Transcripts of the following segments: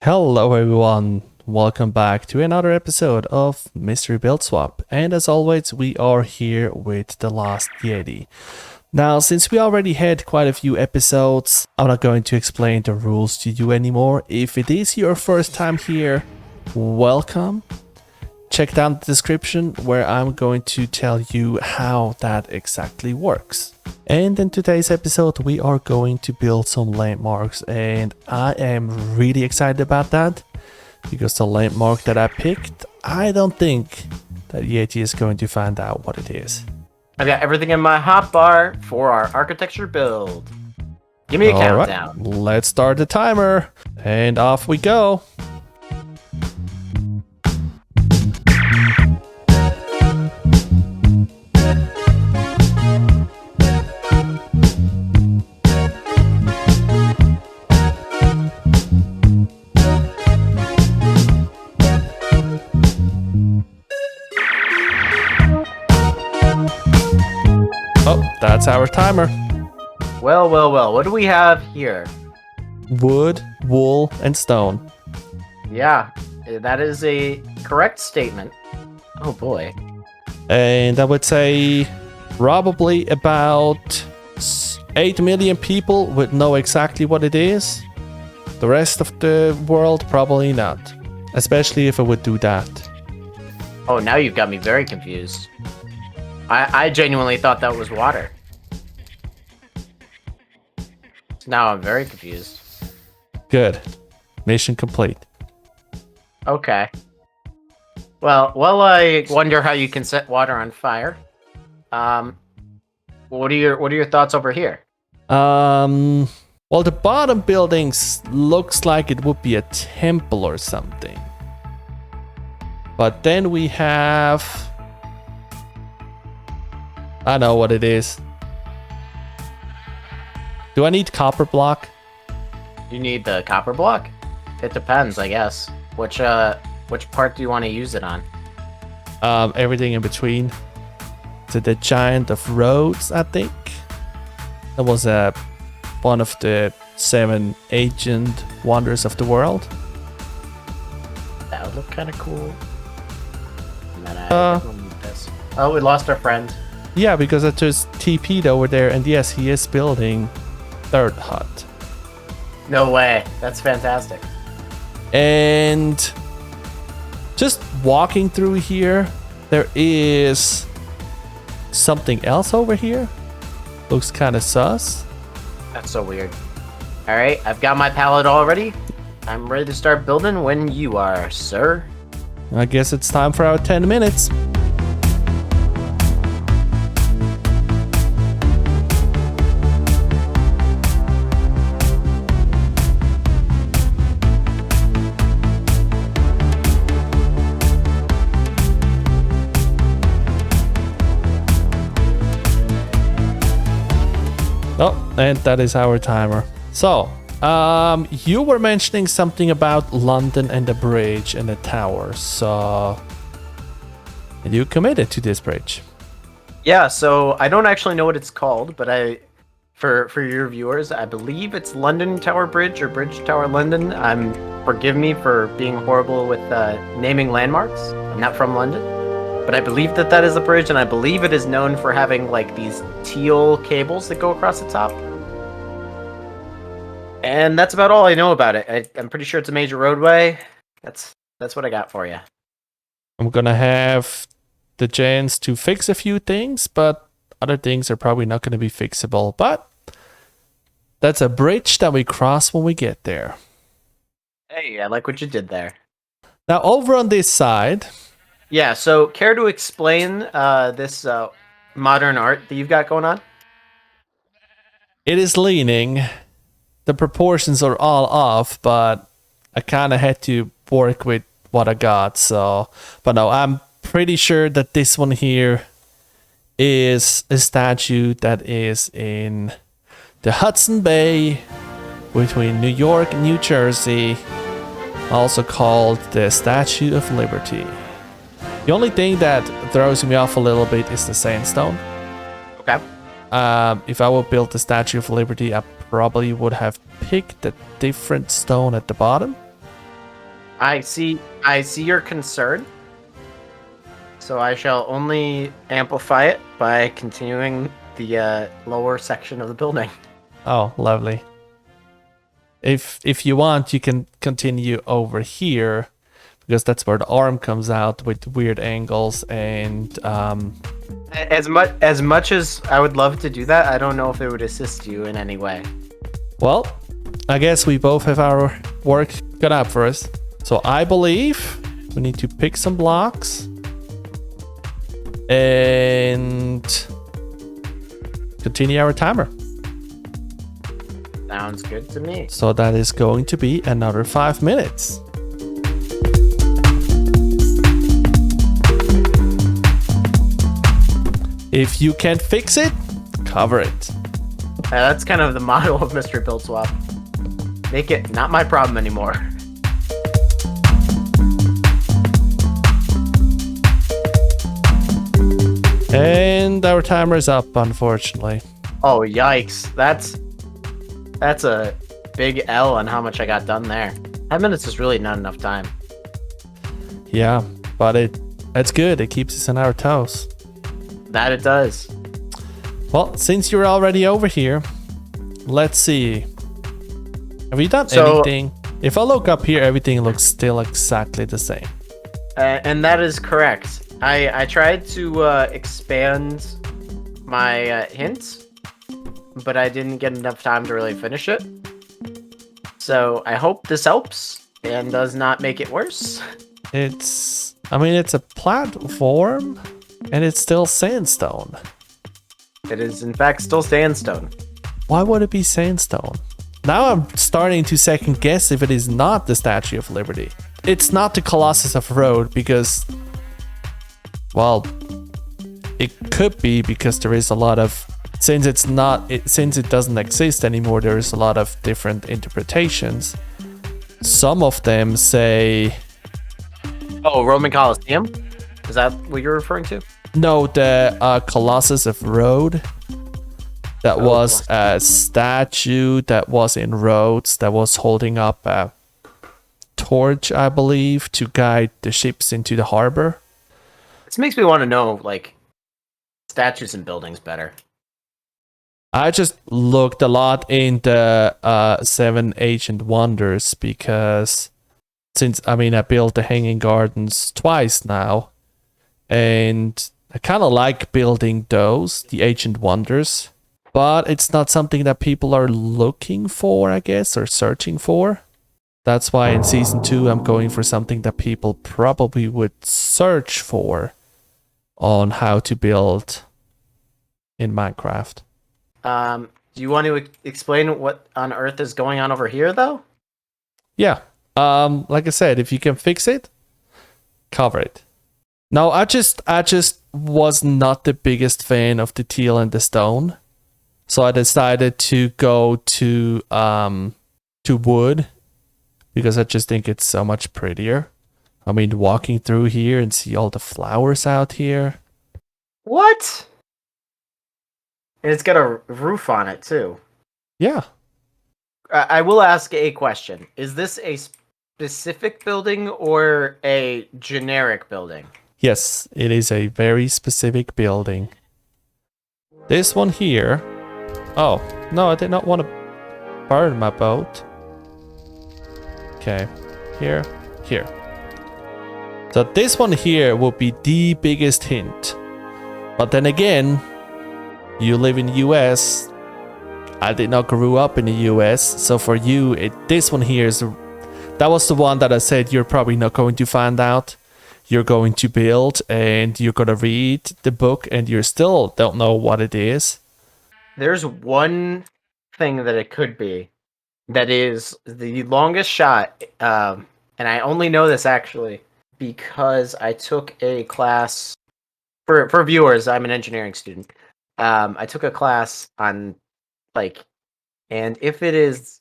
Hello everyone, welcome back to another episode of Mystery Build Swap, and as always we are here with the Lost Yeti. Now since we already had quite a few episodes, I'm not going to explain the rules to you anymore. If it is your first time here, welcome. Check down the description where I'm going to tell you how that exactly works. And in today's episode we are going to build some landmarks, and I am really excited about that because the landmark that I picked, I don't think that Yeti is going to find out what it is. I've got everything in my hotbar for our architecture build. Give me a countdown. Right, let's start the timer and off we go. Oh, that's our timer. Well. What do we have here? Wood, wool, and stone. Yeah, that is a correct statement. Oh boy. And I would say probably about 8 million people would know exactly what it is. The rest of the world probably not, especially if I would do that. Oh, now you've got me very confused. I genuinely thought that was water. Now I'm very confused. Good. Mission complete. Okay. Well, I wonder how you can set water on fire. What are your thoughts over here? Well, the bottom buildings looks like it would be a temple or something. But then we have... I know what it is. Do I need copper block? You need the copper block? It depends, I guess. Which part do you want to use it on? Everything in between. To the Giant of Rhodes, I think. That was one of the 7 ancient wonders of the world. That would look kind of cool. And then I need this. Oh, we lost our friend. Yeah, because I just TP'd over there, and yes, he is building third hut. No way. That's fantastic. And just walking through here, there is something else over here. Looks kind of sus. That's so weird. Alright, I've got my pallet already. I'm ready to start building when you are, sir. I guess it's time for our 10 minutes. Oh, and that is our timer. So, you were mentioning something about London and the bridge and the tower. So, you committed to this bridge. Yeah, so I don't actually know what it's called, but for your viewers, I believe it's London Tower Bridge or Bridge Tower London. Forgive me for being horrible with naming landmarks. I'm not from London. But I believe that is a bridge, and I believe it is known for having like these teal cables that go across the top. And that's about all I know about it. I'm pretty sure it's a major roadway. That's what I got for you. I'm gonna have the chance to fix a few things, but other things are probably not gonna be fixable. But that's a bridge that we cross when we get there. Hey, I like what you did there. Now over on this side... Yeah, so care to explain this modern art that you've got going on? It is leaning. The proportions are all off, but I kind of had to work with what I got. So, but no, I'm pretty sure that this one here is a statue that is in the Hudson Bay between New York and New Jersey, also called the Statue of Liberty. The only thing that throws me off a little bit is the sandstone. Okay. If I would build the Statue of Liberty, I probably would have picked a different stone at the bottom. I see your concern. So I shall only amplify it by continuing the lower section of the building. Oh, lovely. If you want, you can continue over here because that's where the arm comes out with weird angles and As much as I would love to do that, I don't know if it would assist you in any way. well, I guess we both have our work cut out for us. So I believe we need to pick some blocks and continue our timer. Sounds good to me. So that is going to be another 5 minutes. If you can't fix it, cover it. That's kind of the motto of Mystery Build Swap. Make it not my problem anymore. And our timer is up, unfortunately. Oh yikes! That's a big L on how much I got done there. 5 minutes is really not enough time. Yeah, but it's good. It keeps us on our toes. That it does. Well, since you're already over here, let's see. Have you done So- anything? If I look up here, everything looks still exactly the same. And that is correct. I tried to expand my hints, but I didn't get enough time to really finish it. So I hope this helps and does not make it worse. It's a platform, and it's still sandstone. It is in fact still sandstone. Why would it be sandstone? Now I'm starting to second guess if it is not the Statue of Liberty. It's not the Colossus of Rhodes because, well, it could be because there is a lot of, since it doesn't exist anymore, there is a lot of different interpretations. Some of them say, Oh, Roman Colosseum? Is that what you're referring to? no, the Colossus of Rhodes. That was a statue that was in Rhodes that was holding up a torch, I believe, to guide the ships into the harbor. This makes me want to know, like, statues and buildings better. I just looked a lot in the 7 Ancient Wonders because I built the Hanging Gardens twice now, and I kind of like building those, the Ancient Wonders, but it's not something that people are looking for, I guess, or searching for. That's why in Season 2 I'm going for something that people probably would search for on how to build in Minecraft. Do you want to explain what on earth is going on over here, though? Yeah. Like I said, if you can fix it, cover it. No, I just was not the biggest fan of the teal and the stone. So I decided to go to wood because I just think it's so much prettier. I mean, walking through here and see all the flowers out here. What? And it's got a roof on it, too. Yeah. I will ask a question. Is this a specific building or a generic building? Yes, it is a very specific building. This one here. Oh, no, I did not want to burn my boat. Okay, here. So this one here will be the biggest hint. But then again, you live in the US. I did not grow up in the US. So for you, this one here that was the one that I said you're probably not going to find out. You're going to build and you're going to read the book and you still don't know what it is. There's one thing that it could be that is the longest shot, and I only know this actually because I took a class for viewers. I'm an engineering student. I took a class on and if it is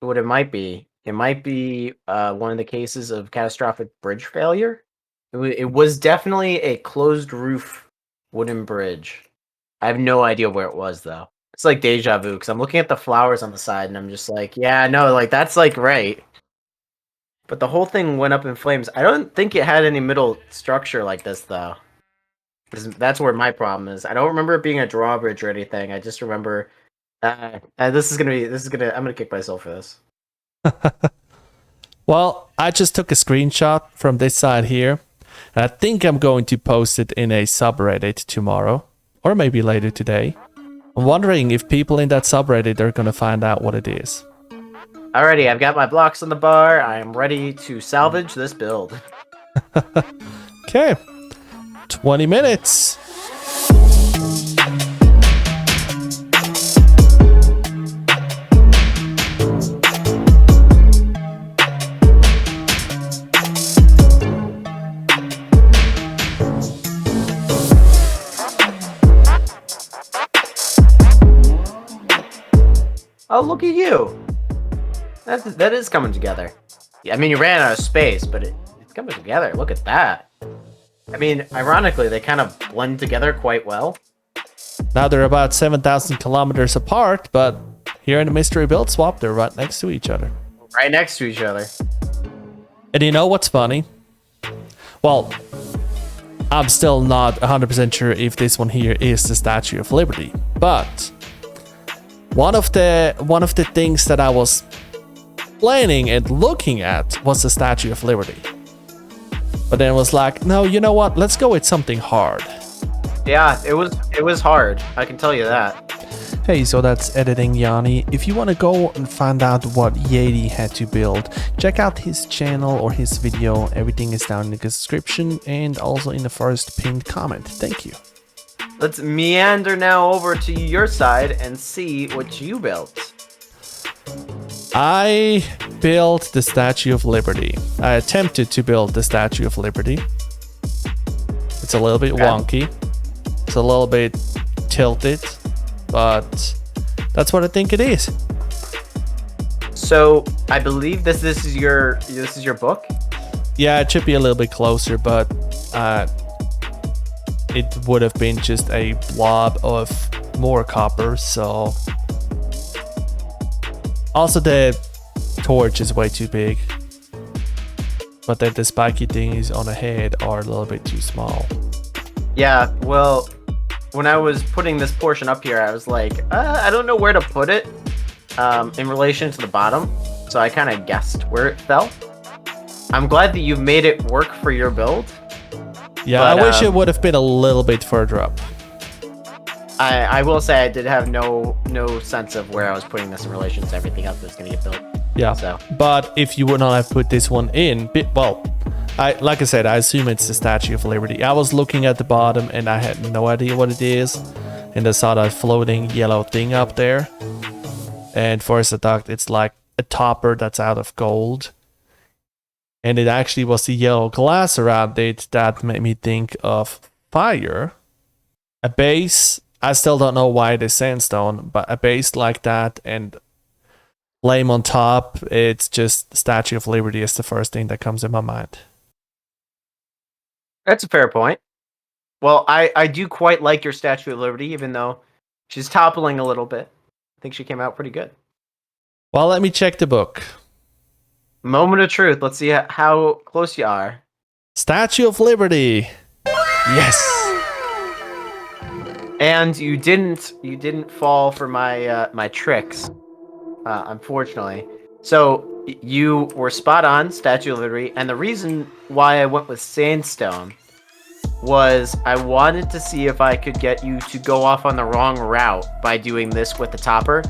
what it might be one of the cases of catastrophic bridge failure. It was definitely a closed roof wooden bridge. I have no idea where it was though. It's like deja vu because I'm looking at the flowers on the side and I'm just like, yeah, no, like that's like right. but the whole thing went up in flames. I don't think it had any middle structure like this though. That's where my problem is. I don't remember it being a drawbridge or anything. I just remember this is gonna I'm gonna kick myself for this. Well, I just took a screenshot from this side here. And I think I'm going to post it in a subreddit tomorrow, or maybe later today. I'm wondering if people in that subreddit are gonna find out what it is. Alrighty, I've got my blocks on the bar. I am ready to salvage this build. Okay, 20 minutes. Oh, look at you! That is coming together. Yeah, I mean, you ran out of space, but it's coming together. Look at that. I mean, ironically, they kind of blend together quite well. Now they're about 7,000 kilometers apart, but here in the Mystery Build Swap, they're right next to each other. Right next to each other. And you know what's funny? Well, I'm still not 100% sure if this one here is the Statue of Liberty, but one of the things that I was planning and looking at was the Statue of Liberty. But then it was like, no, you know what? Let's go with something hard. Yeah, it was hard. I can tell you that. Hey, so that's Editing Yanni. If you want to go and find out what Yeti had to build, check out his channel or his video. Everything is down in the description and also in the first pinned comment. Thank you. Let's meander now over to your side and see what you built. I built the Statue of Liberty. I attempted to build the Statue of Liberty. It's a little bit wonky. It's a little bit tilted, but that's what I think it is. So I believe this is your book. Yeah, it should be a little bit closer, but it would have been just a blob of more copper, so also the torch is way too big, but then the spiky things on the head are a little bit too small. Yeah, well, when I was putting this portion up here, I was like, I don't know where to put it in relation to the bottom, so I kind of guessed where it fell. I'm glad that you've made it work for your build. Yeah, but I wish it would have been a little bit further up. I will say I did have no sense of where I was putting this in relation to everything else that's going to get built. Yeah, so. But if you would not have put this one in, well, like I said, I assume it's the Statue of Liberty. I was looking at the bottom and I had no idea what it is, and I saw that floating yellow thing up there. And first I thought it's like a topper that's out of gold. And it actually was the yellow glass around it that made me think of fire. A base, I still don't know why it is sandstone, but a base like that and flame on top, it's just Statue of Liberty is the first thing that comes in my mind. That's a fair point. Well, I do quite like your Statue of Liberty, even though she's toppling a little bit. I think she came out pretty good. Well, let me check the book. Moment of truth. Let's see how close you are. Statue of Liberty. Yes. And you didn't fall for my my tricks, unfortunately. So you were spot on, Statue of Liberty, and the reason why I went with sandstone was I wanted to see if I could get you to go off on the wrong route by doing this with the topper.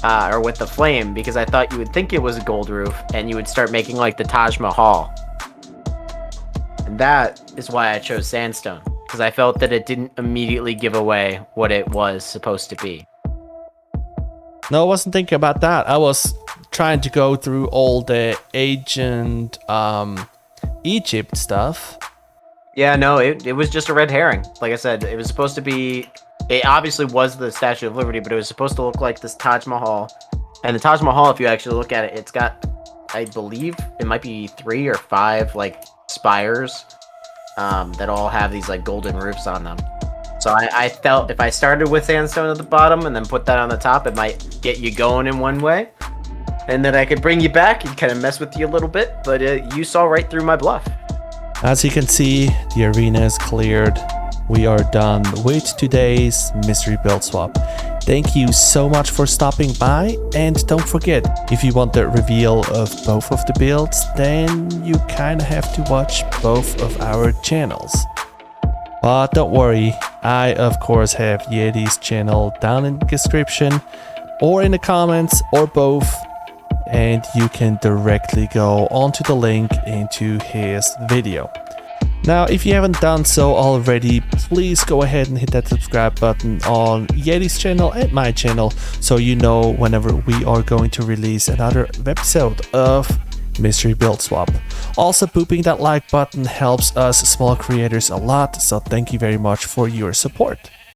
Or with the flame, because I thought you would think it was a gold roof and you would start making like the Taj Mahal. And that is why I chose sandstone, because I felt that it didn't immediately give away what it was supposed to be. No, I wasn't thinking about that. I was trying to go through all the ancient Egypt stuff. Yeah, no, it was just a red herring. Like I said, it was supposed to be... It obviously was the Statue of Liberty, but it was supposed to look like this Taj Mahal. And the Taj Mahal, if you actually look at it, it's got, I believe, it might be 3 or 5 like spires that all have these like golden roofs on them. So I felt if I started with sandstone at the bottom and then put that on the top, it might get you going in one way. and then I could bring you back and kind of mess with you a little bit, but you saw right through my bluff. As you can see, the arena is cleared. We are done with today's mystery build swap. Thank you so much for stopping by, and don't forget, if you want the reveal of both of the builds, then you kind of have to watch both of our channels. But don't worry, I of course have Yetis Channel down in the description or in the comments or both, and you can directly go onto the link into his video. Now, if you haven't done so already, please go ahead and hit that subscribe button on Yetis channel and my channel so you know whenever we are going to release another episode of Mystery Build Swap. Also, booping that like button helps us small creators a lot, so thank you very much for your support.